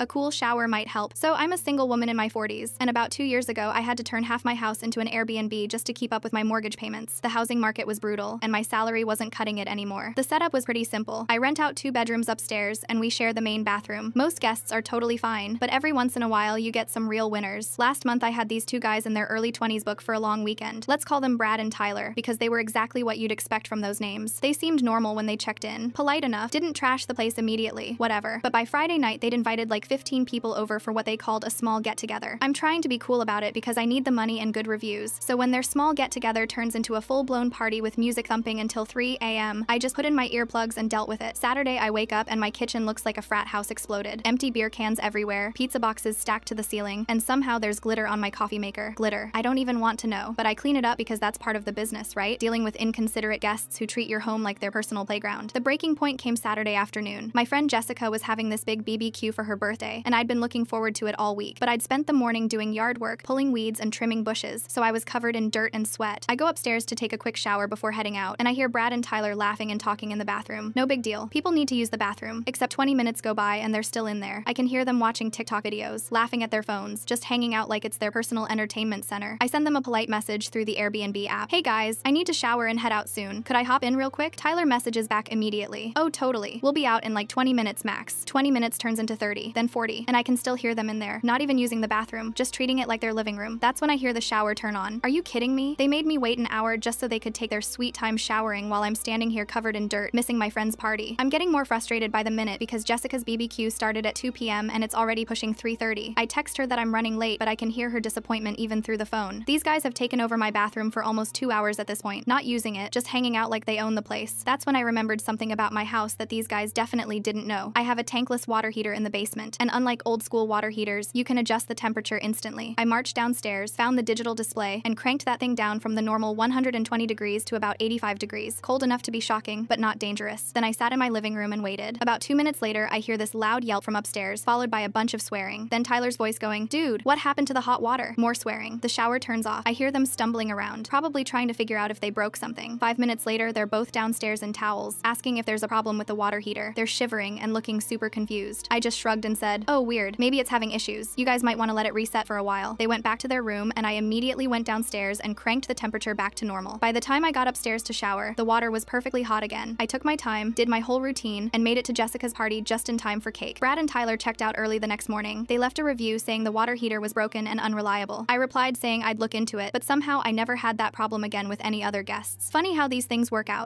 A cool shower might help. So I'm a single woman in my 40s, and about 2 years ago I had to turn half my house into an Airbnb just to keep up with my mortgage payments. The housing market was brutal, and my salary wasn't cutting it anymore. The setup was pretty simple. I rent out 2 bedrooms upstairs, and we share the main bathroom. Most guests are totally fine, but every once in a while you get some real winners. Last month I had these 2 guys in their early 20s book for a long weekend. Let's call them Brad and Tyler, because they were exactly what you'd expect from those names. They seemed normal when they checked in, polite enough, didn't trash the place immediately, whatever. But by Friday night they'd invited like 15 people over for what they called a small get-together. I'm trying to be cool about it because I need the money and good reviews. So when their small get-together turns into a full-blown party with music thumping until 3 a.m., I just put in my earplugs and dealt with it. Saturday I wake up and my kitchen looks like a frat house exploded. Empty beer cans everywhere, pizza boxes stacked to the ceiling, and somehow there's glitter on my coffee maker. Glitter. I don't even want to know, but I clean it up because that's part of the business, right? Dealing with inconsiderate guests who treat your home like their personal playground. The breaking point came Saturday afternoon. My friend Jessica was having this big BBQ for her birthday, and I'd been looking forward to it all week, but I'd spent the morning doing yard work, pulling weeds and trimming bushes, so I was covered in dirt and sweat. I go upstairs to take a quick shower before heading out, and I hear Brad and Tyler laughing and talking in the bathroom. No big deal. People need to use the bathroom, except 20 minutes go by and they're still in there. I can hear them watching TikTok videos, laughing at their phones, just hanging out like it's their personal entertainment center. I send them a polite message through the Airbnb app. Hey guys, I need to shower and head out soon. Could I hop in real quick? Tyler messages back immediately. Oh, totally. We'll be out in like 20 minutes max. 20 minutes turns into 30, then 40, and I can still hear them in there, not even using the bathroom, just treating it like their living room. That's when I hear the shower turn on. Are you kidding me? They made me wait an hour just so they could take their sweet time showering while I'm standing here covered in dirt, missing my friend's party. I'm getting more frustrated by the minute because Jessica's BBQ started at 2 p.m. and it's already pushing 3:30. I text her that I'm running late, but I can hear her disappointment even through the phone. These guys have taken over my bathroom for almost 2 hours at this point, not using it, just hanging out like they own the place. That's when I remembered something about my house that these guys definitely didn't know. I have a tankless water heater in the basement, and unlike old school water heaters, you can adjust the temperature instantly. I marched downstairs, found the digital display, and cranked that thing down from the normal 120 degrees to about 85 degrees, cold enough to be shocking, but not dangerous. Then I sat in my living room and waited. About 2 minutes later, I hear this loud yelp from upstairs, followed by a bunch of swearing. Then Tyler's voice going, "Dude, what happened to the hot water?" More swearing. The shower turns off. I hear them stumbling around, probably trying to figure out if they broke something. 5 minutes later, they're both downstairs in towels, asking if there's a problem with the water heater. They're shivering and looking super confused. I just shrugged and said, "Oh, weird. Maybe it's having issues. You guys might want to let it reset for a while." They went back to their room, and I immediately went downstairs and cranked the temperature back to normal. By the time I got upstairs to shower, the water was perfectly hot again. I took my time, did my whole routine, and made it to Jessica's party just in time for cake. Brad and Tyler checked out early the next morning. They left a review saying the water heater was broken and unreliable. I replied saying I'd look into it, but somehow I never had that problem again with any other guests. Funny how these things work out.